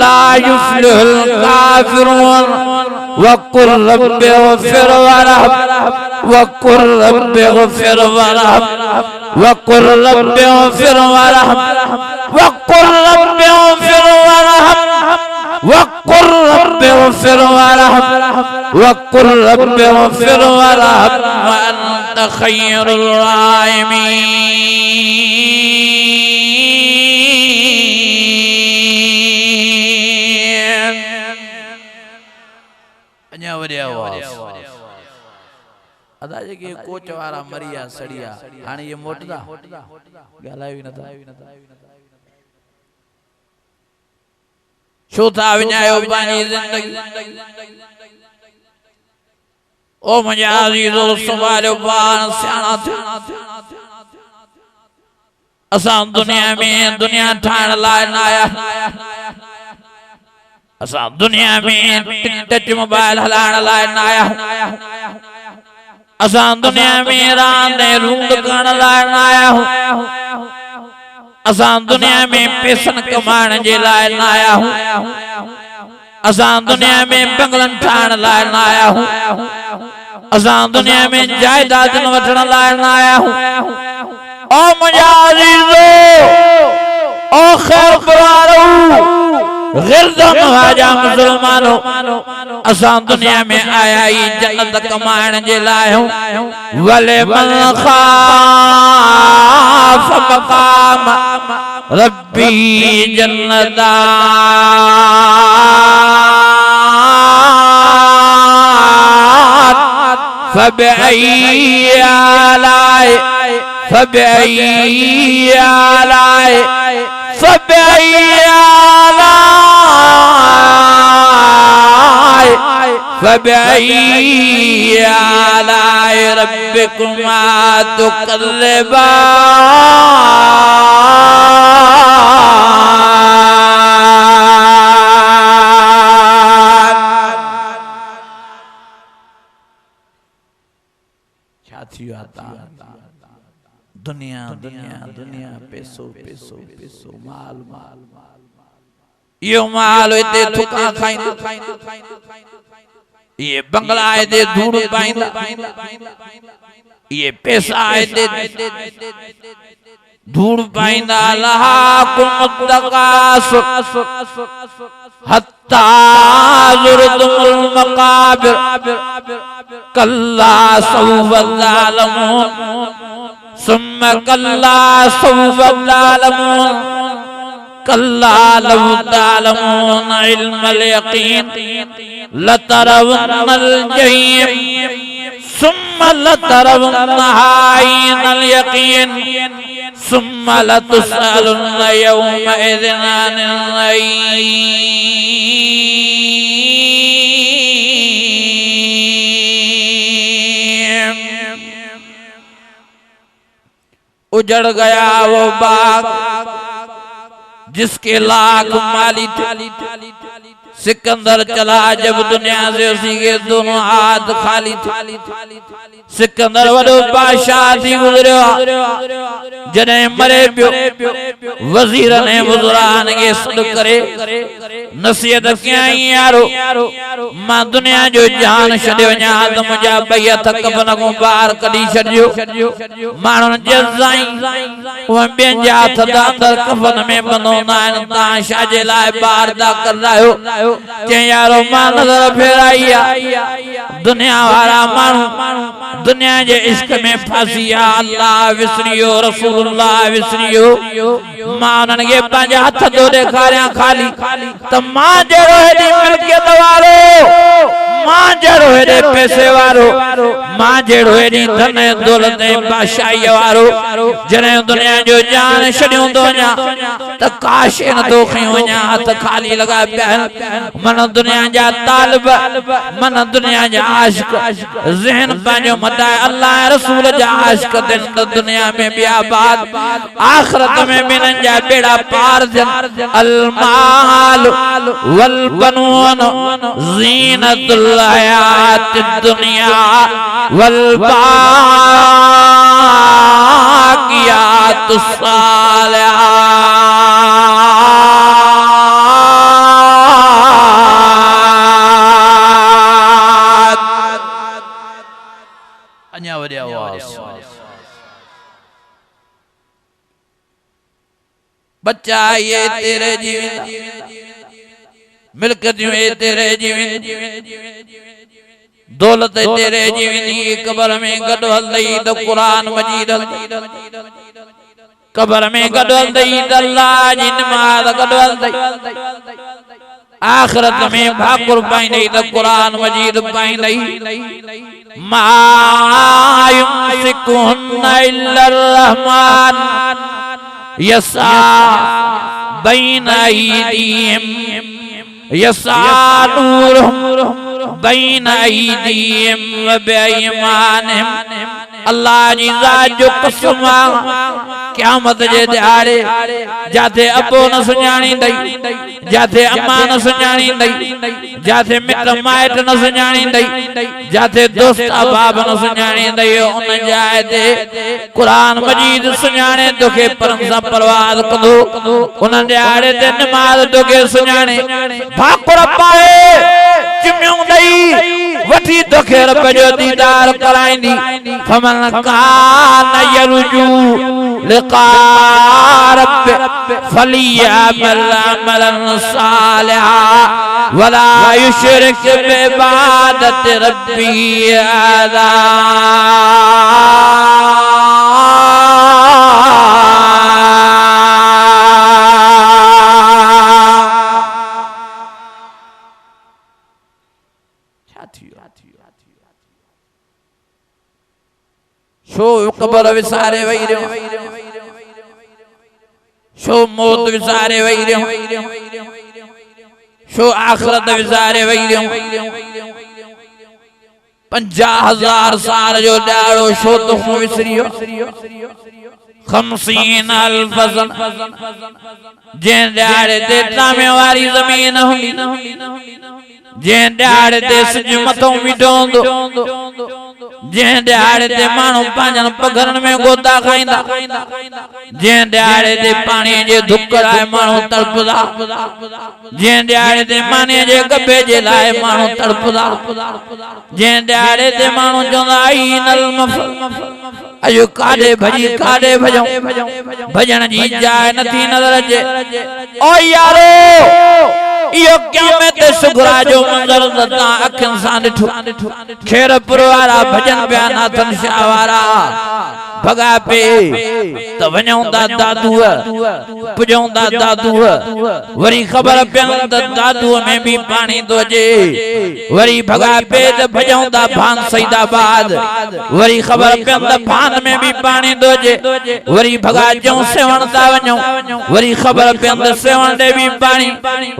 ला युफ्लिहुल काफिरून वक़ुल rabbi इग़फिर वरहम वक़ुल rabbi इग़फिर वरहम वक़ुल rabbi इग़फिर वरहम वक़ुल rabbi इग़फिर वरहम वक़ुल rabbi इग़फिर वरहम वक़ुल rabbi इग़फिर वरहम व अन्त खैरुर राहिमीन। अञा वरी आवाज़ अदा जे के कोच वारा मरिया सड़िया हाणे ये मोटदा गालायो न था छो था विञायो पंहिंजी ज़िंदगी ओ मुंहिंजा अज़ीज़ो संभालियो पाण सियाणा थियो असां दुनिया में दुनिया ठाहिण लाइ न आया असां दुनिया में टच मोबाइल हलाइण लाइ न आया असां दुनिया में रांद रूंद करण लाइ न आया असां दुनिया में पैसन कमाइण जे लाइ न आया असां दुनिया में बंगलन ठाहिण लाइ न आया असां दुनिया में जायदादन वठण लाइ न आया ओ मुंहिंजा अज़ीज़ो ओ ख़ैर वारो गिरदम हाजा मुसलमानो असां दुनिया में आया ही जन्नत कमाइण जे लाइ वले मन खाफ मक़ाम रब्बी जन्नतान फबिअय्यि आलाए फबिअय्यि आलाए फबिअय्यि आलाए फबिअय्यि आलाए रब्बिकुमा तुकज़्ज़िबान। क्या थियो आता दुनिया दुनिया दुनिया पैसो पैसो पैसो माल माल यो माल इते थुका खाइंदा ये बंगला इते धूड़ पाइंदा ये पैसा इते धूड़ पाइंदा लहाकुम तकासुर हत्ता ज़ुरतुमुल मक़ाबिर कल्ला सौफ़ तालमून सुम्मा कल्ला सौफ़ तालमून कल्ला लौ तालमून इल्मल यक़ीन लतरवन्नल जहीम सुम्मा लतरवन्नहा ऐनल यक़ीन सुम्मा लतुसअलुन्न यौमइज़िन अनिन नईम। उजड़ गया वो बाग जिसके लाख माली थे सिकंदर चला जब दुनिया से उसी के दोनों हाथ खाली थे सिकंदर वडो बादशाह थी गुजरियो जने मरे पियो वजीर ने बुजुर्गान के सद करे नसीहत कई यारो मां दुनिया जो जान छड़ियो न्या आदम जा बैत कफन को बाहर कढी छड़ियो मानन जजाई वो बेन जा हथ अंदर कफन में बनोना ता शाजे लाए बाहर दा कर रहो के यारो मां नजर फेराइया दुनिया वाला मानू दुनिया जे इश्क में फासिया अल्लाह विसरियो रसूलुल्लाह विसरियो मां उन्हनि खे पंहिंजा हथ तो ॾेखारियां खाली त मां जहिड़ो हेॾी मिल्कियत वारो मां जहिड़ो हेॾे पैसे वारो मां जहिड़ो हेॾी धन दौलत बादशाही वारो जॾहिं दुनिया जो जान छॾियो थो वञा त काश न थो खयो वञा हथ खाली लॻा पिया मन दुनिया जा तालिब मन दुनिया जा आशिक ज़हन पंहिंजो मटाए अल्लाह रसूल जा आशिक थियनि त दुनिया में बि आबाद आखिरत में बि इन्हनि जा बेड़ा पार थियनि अल माल वल बनून ज़ीनतुल हयातिद दुनिया वल बाक़ियातुस सालिहात अन्या वरी आवाज़ बच्चा ये तेरे जीवन मिल्कियतूं ये तेरे जीवन दौलत तेरे जीवन कबर में गॾु हलंदई त क़ुरान मजीद कबर में गॾु हलंदई त अल्लाह जी नमाज़ गॾु हलंदई आखिरत में भाकुर पाईंदई त क़ुरान मजीद पाईंदई मा युमसिकुहुन्न इल्ला रहमान यसा बैन अयदीहिम यसा नूरुहुम बैन अयदीहिम व बिअयमानिहिम अल्लाह जी ज़ात जो कसम क़यामत जे ॾियारे जाते अबो न सुञाणींदई जाते अम्मा न सुञाणींदई जाते मिट माइट न सुञाणींदई जाते दोस्त अहबाब न सुञाणींदई उन जाइ ते क़ुरान मजीद सुञाणे तोखे परम सां परवाज़ कंदो उन ॾियारे ते नमाज़ तोखे सुञाणे भाकुर पाए चिमियूं ॾेई वठी तोखे रब जो दीदार कराईंदी फमन कान यरजू लिका रब फलियअमल अमलन सालिहा वला युशरिक बिइबादत रब्बी अहदा शो कबर विसारे वही रहो शो मौत विसारे वही रहो शो आखिरत विसारे वही रहो 50,000 साल जो ॾाड़ो शो तो विसरियो 50,000 सन जंहिं ॾाड़े ते तामे वारी ज़मीन हुई जंहिं ॾाड़े ते सिज मथों बीठो हूंदो जंहिं ॾियारे ते माण्हू पंहिंजनि पघरनि में गोता खाईंदा जंहिं ॾियारे ते पाणीअ जे धुक लाइ माण्हू तड़पदा जंहिं ॾियारे ते पाणीअ जे गबे जे लाइ माण्हू तड़पदा जंहिं ॾियारे ते माण्हू चवंदा आईनल मफ़ल अयो काॾे भॼी काॾे भॼूं भॼण जी जाइ नथी नज़र अचे ओ यारो इहो क़यामत सुघरा जो मंज़र तव्हां अखियुनि सां ॾिठो खेरपुर वारा भॼन पिया नाथन शाह वारा भॻा पे त वञूं था दादूअ पुॼूं था दादूअ वरी ख़बर पियनि त दादूअ में बि पाणी थो अचे वरी भॻा पे त भॼूं था भान सईदाबाद वरी ख़बर पियनि त भान में बि पाणी थो अचे वरी भॻा जूं सेवण था वञूं वरी ख़बर पियनि त सेवण ॾे बि पाणी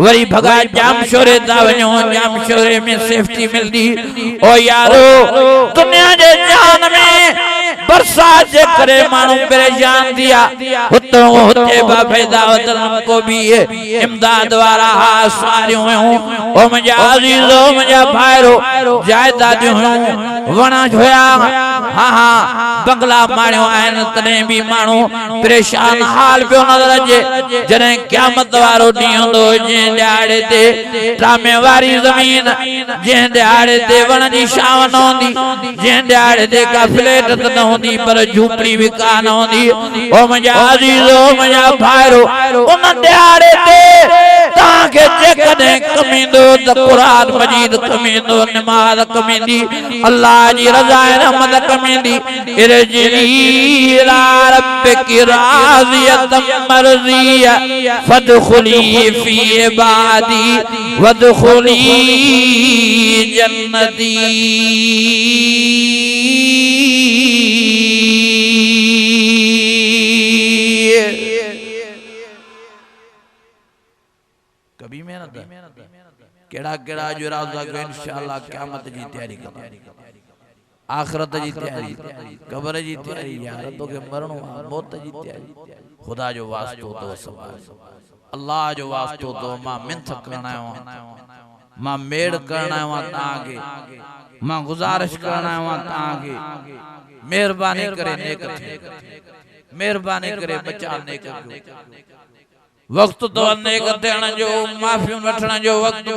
वरी भॻा जामशोरे था वञूं जामशोरे में सेफ्टी मिलंदी ओ यारो दुनिया जे जान में बरसात जे करे मानू परेशान दिया हुतो हुते बाबे दावत को भी इमदाद वाला हासवारियों हूं ओ मुझा अजीजो मुझा भाईरो जायदाद हूं वणा होया हां हां बंगला माणियो आइन तने भी मानू परेशान हाल पे नजर अचे जने क़यामत वारो ॾींहुं हूंदो जे ॾियारे ते ड्रामे वारी ज़मीन जे ॾियारे ते वण जी छांव न हूंदी जे ॾियारे ते का फ्लैट त न हूंदी पर झूपड़ी भी कान हूंदी ओ मुंहिंजा अज़ीज़ो मुंहिंजा भाइरो उन ॾियारे ते ताके जेकॾहिं कमींदो त क़ुरान मजीद कमींदो नमाज़ कमींदी अल्लाह जी रज़ा रहमत कमींदी इरजी इला रब्बिकी राज़ियतम मर्ज़िया फदखुली फी इबादी वदखुली जन्नती कभी मेहनत केड़ा केड़ा जो राज़ा को इंशाअल्लाह क़यामत जी तैयारी कर आखिरत जी तैयारी कब्र जी तैयारी यार तो के मरणो मौत जी तैयारी खुदा जो वास्तो तो सब अल्लाह जो वास्तो तो मां मिन्थ करना है मां मेड़ करना है ताके मां गुजारिश करना है ताके मेहरबानी करे नेक मेहरबानी करे बचा नेक वक्त तो नेक देण जो माफी वठण जो वक्त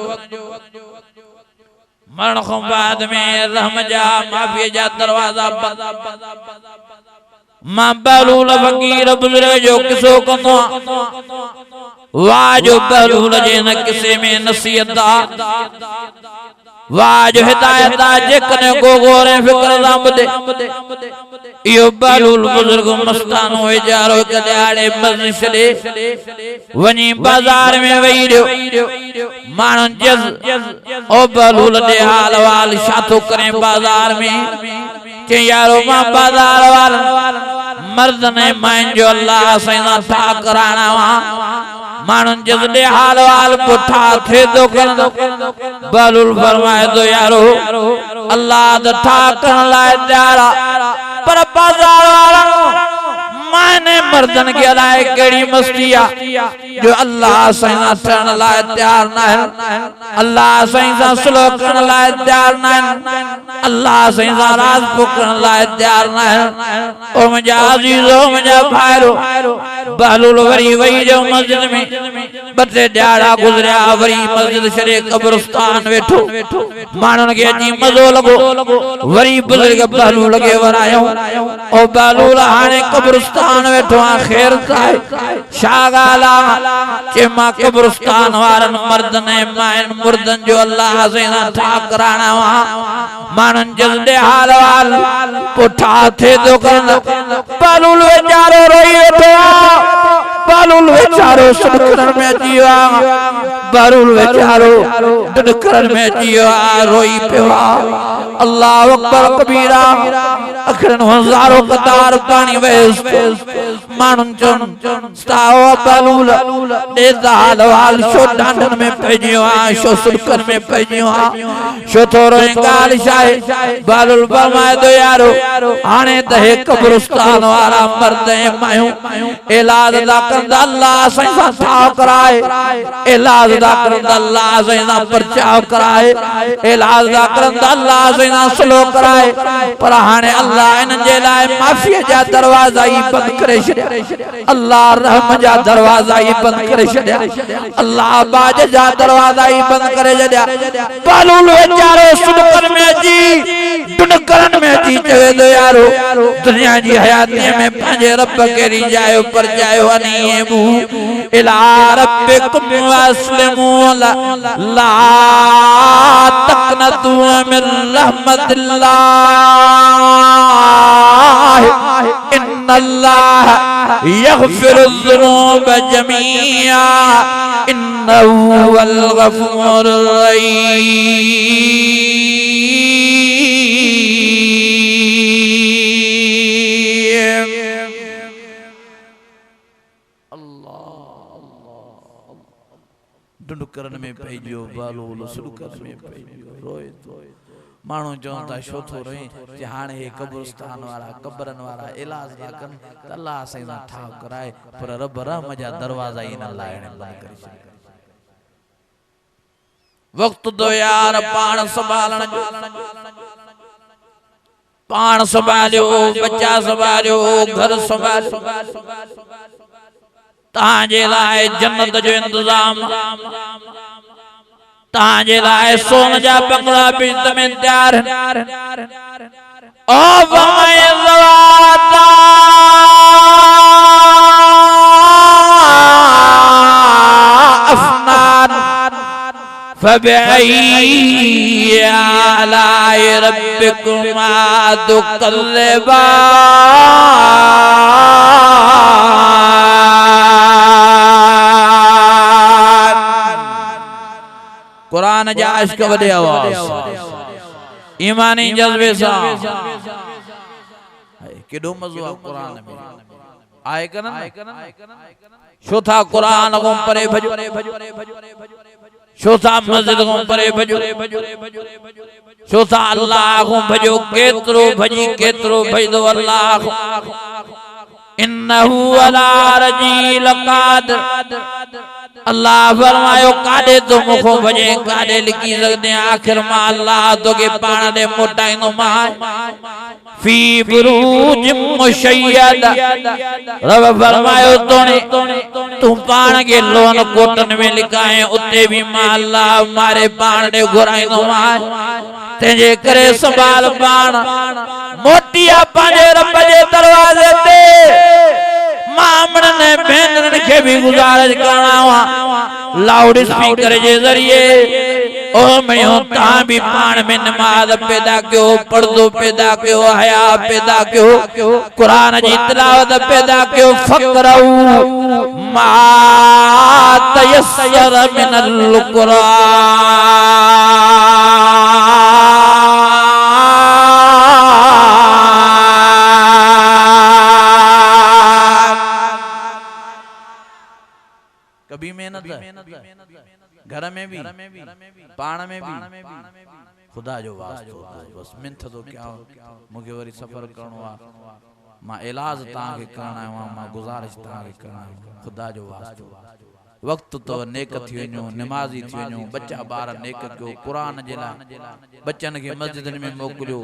मरण को बाद में रहम जा माफी जा दरवाजा बंद मां बलूल फकीर बुजुर्ग जो किसो कंदो वाह जो बलूल जे न किसे में नसीहत वाह जो हिदायत जेकने को गोरे फिक्र दा बुदे यो बलूल बुजुर्ग मस्तानो इजारो कल्याणे मजलिस ले वनी बाजार में वही रहो मानन जज ओ बलूल दे हाल वाल शातो करे बाजार में के यारो मां बाजार वाल मर्द ने मान जो अल्लाह सैना था कराना मानन जज दे हाल वाल पुठा थे दो कर बलूल फरमाए दो यारो अल्लाह द था कर लाए त्यारा पर बाजार वाला माने मर्दन के लाए केड़ी मस्तिया जो अल्लाह सैना ठन लाए तैयार ना है अल्लाह सैना सुलो करन लाए तैयार ना है अल्लाह सैना राज पुकरन लाए तैयार ना है ओ मुझा अजीजो मुझा भाईरो बहलूल वरी वही जो मस्जिद में बते ड्याड़ा गुजरिया वरी मस्जिद शरे कब्रिस्तान वेठो मानन के जी मजो लगो वरी बुजुर्ग बहलूल के वरायो ओ बहलूल हाने कब्रिस्तान वेठो खैर साए शागाला के मां कब्रिस्तान वारन मर्द ने मायन मुर्दन जो अल्लाह से ना ठाकराना मानन जल्दे हाल वाल पुठा थे दो करन बहलूल बेचारो रोई वेठो बलूल बेचारो सुनकरन में जिया बलूल बेचारो डडकरन में जिया रोई पिया अल्लाह अकबर कबीरा अखरन हजारों कतार पानी वेस मानुन चन स्ताव बलूल दे हाल वाल शो डांडन में पजियो शो सुनकर में पजियो शो थोरो गाल शाय बलूल फरमाए दो यारो हाने त हे कब्रिस्तान वाला मर्द मायो इलाज दा करदा अल्लाह सैना था कराए इलाज दा करदा अल्लाह सैना परचाव कराए इलाज दा करदा अल्लाह सैना स्लो कराए पर हाने अल्लाह इन जे लाए माफी जा दरवाजा ही बंद करे छड्या अल्लाह रहम जा दरवाजा ही बंद करे छड्या अल्लाह बाज जा दरवाजा ही बंद करे छड्या बलूल बेचारो सुनकर में जी दुनकरन में जी चवे दो यारो दुनिया जी हयाती में पंजे रब के रिजायो पर जायो अनीबू इला रब्बिकुम वस्लिमू ला तकनतु मिन रहमतिल्लाह इन्नल्लाह यगफिरुज़्ज़ुनूब जमीआ इन्नहु हुवल गफूरुर रहीम डुंडकरन में पइजो बालूल सुडकरन में पइजो रोए तो मानू चवंदा छो थो रही कि हाणे हे कब्रस्तान वारा कब्रन वारा इलाज ना कन त अल्लाह साईं सां ठाव कराए पर रब रहम जा दरवाजा ही न लाइण बंद करे छॾे वक्त दो यार पाण संभालण जो पाण संभालियो बच्चा संभालियो घर संभालियो तांजे लाए जन्नत जो इंतजाम तांजे लाए सोन जा बंगला बिस्त में तैयार ओ वमाए ज़वाता अफनान फबिअय्यि आलाइ रब्बिकुमा तुकल्लिबान कुरान जा इश्क वडे आवाज ईमानी जज्बे सा केडो मजो आ कुरान में आए कन शो था कुरान को परे भजो शो था मस्जिद को परे भजो शो था अल्लाह को भजो केतरो भजी केतरो भजदो अल्लाह को इन्नहु अला रजील कादिर अल्लाह फरमायो काडे तो मुखो भजे काडे लिखी सकते आखिर में अल्लाह तो के पाण दे मोटाइनो मां फी बुरूज मुशय्यद रब फरमायो तू पाण के लोन कोटन में लिखाए उते भी मां अल्लाह मारे पाण दे घुराइनो मां तेजे करे संभाल पाण मोटिया पाजे रब जे दरवाजे ते मामन ने भेनरन के भी गुजारिश करना लाउड स्पीकर के जरिए ओ मयो ता भी पाण में नमाज पैदा क्यों पर्दो पैदा क्यों हया पैदा क्यों कुरान जी तिलावत पैदा क्यों फकरऊ मा तयस्सर मिनल कुरान कभी मेहनत घर में भी पाण में भी खुदा जो वास्तो बस मिंथ तो क्या मुझे वरी सफर करणो आ मां इलाज ता के करना है मां गुजारिश ता के करना है खुदा जो वास्तो वक्त तो नेक थी वनो नमाजी थी वनो बच्चा बार नेक क्यों कुरान जे ला बच्चन के मस्जिद में मोकलियो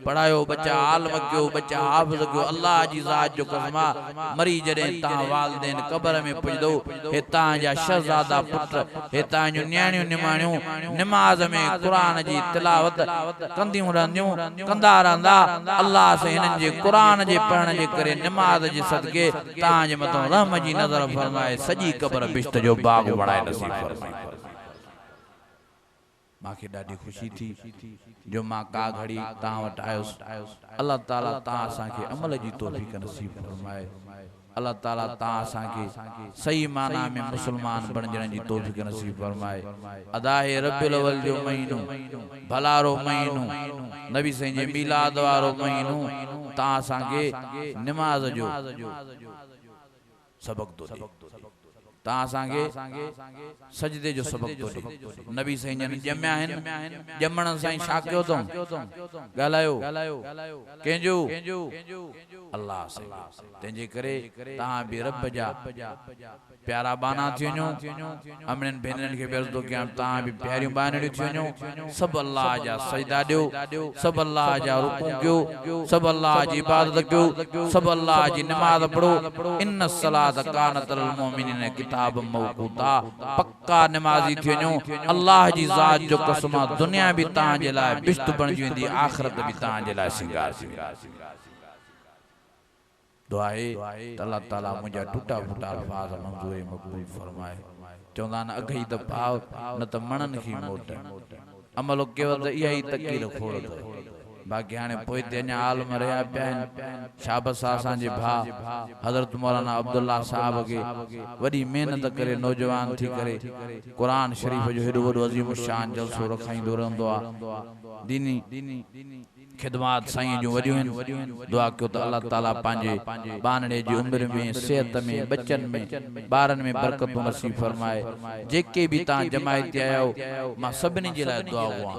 पढ़ायो बच्चा आलम क्यों बच्चा हाफिज क्यों अल्लाह जी जात जो कसमा मरी जरे ता वालदेन कब्र में पुजदो हे ता जा शहजादा पुत्र हे ता जो न्याणियों निमाणियों नमाज में कुरान जी तिलावत कंदियों रहंदियों कंदा रहंदा अल्लाह से हिनन जे कुरान जे पढ़न जे करे नमाज जे सदके ता जे मतो रहम जी नजर फरमाए सजी कब्र बिश्त जो बाग बनाए नसीब फरमाए मां के डाडी खुशी थी जो मां का घड़ी ता वट आयो अल्लाह ताला ता असा के अमल जी तौफीक नसीब फरमाए अल्लाह ताला ता असा के सही माना में मुसलमान बनजण जी तौफीक नसीब फरमाए अदाए रब्बिल अव्वल जो महीनो भलारो महीनो नबी सही जे मिलाद वारो महीनो ता असा के नमाज जो सबक दो ता असांखे सजदे जो सबक तो नबी साईं जन जम्या हैं जमण साईं छा कयो तो गालायो केंजो अल्लाह से तेजे करे ता भी रब जा प्यारा बाना थी वञो अमरन भेनरन के बेरदो क्या ता भी प्यारियों बानड़ी थी वञो सब अल्लाह जा सजदा दियो सब अल्लाह जा रुकू कयो सब अल्लाह जी इबादत कयो सब अल्लाह जी नमाज पढ़ो इन सलात कानत लिल मोमिनीन किताब मौकूता पक्का नमाजी थी वञो अल्लाह जी जात जो कसम दुनिया भी ता जे लाए बिश्त बन वेंदी आखिरत भी ता जे लाए सिंगार दुआए अल्लाह ताला मुझा टूटा फूटा अल्फाज मंजूर मकबूल फरमाए चौंदा न अगई त पाव न त मनन की मोट अमल केवल इहा ही तकीर खोड़ दो बाकी हाने पोइते अञा आलम रहिया पिया आहिनि शाबस असां जे भा हज़रत मौलाना अब्दुल्ला साहब के वडी मेहनत करे नौजवान थी करे कुरान शरीफ जो हेडो वडो अजीम शान जलसो रखाइंदो रहंदो आ दीनी खिदमात साईं जो वडियूं दुआ कयो त अल्लाह ताला पंहिंजे बानड़े जी उम्र में सेहत में बच्चन में बारन में बरकत नसीब फरमाए जेके भी ता जमायत आयो मां सभनी जे लाइ दुआ हुआ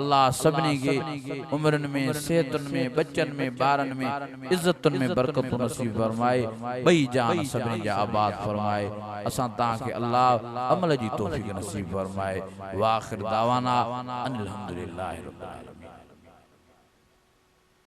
अल्लाह सभनी के उम्रन में सेहतन में बच्चन में बारन में इज्जतन में बरकत नसीब फरमाए बई जान सभनी जा आबाद फरमाए असां ता के अल्लाह अमल जी तौफीक नसीब फरमाए व आखिर दावाना अनिल हम्दुलिल्लाहि रब्बिल आलमीन।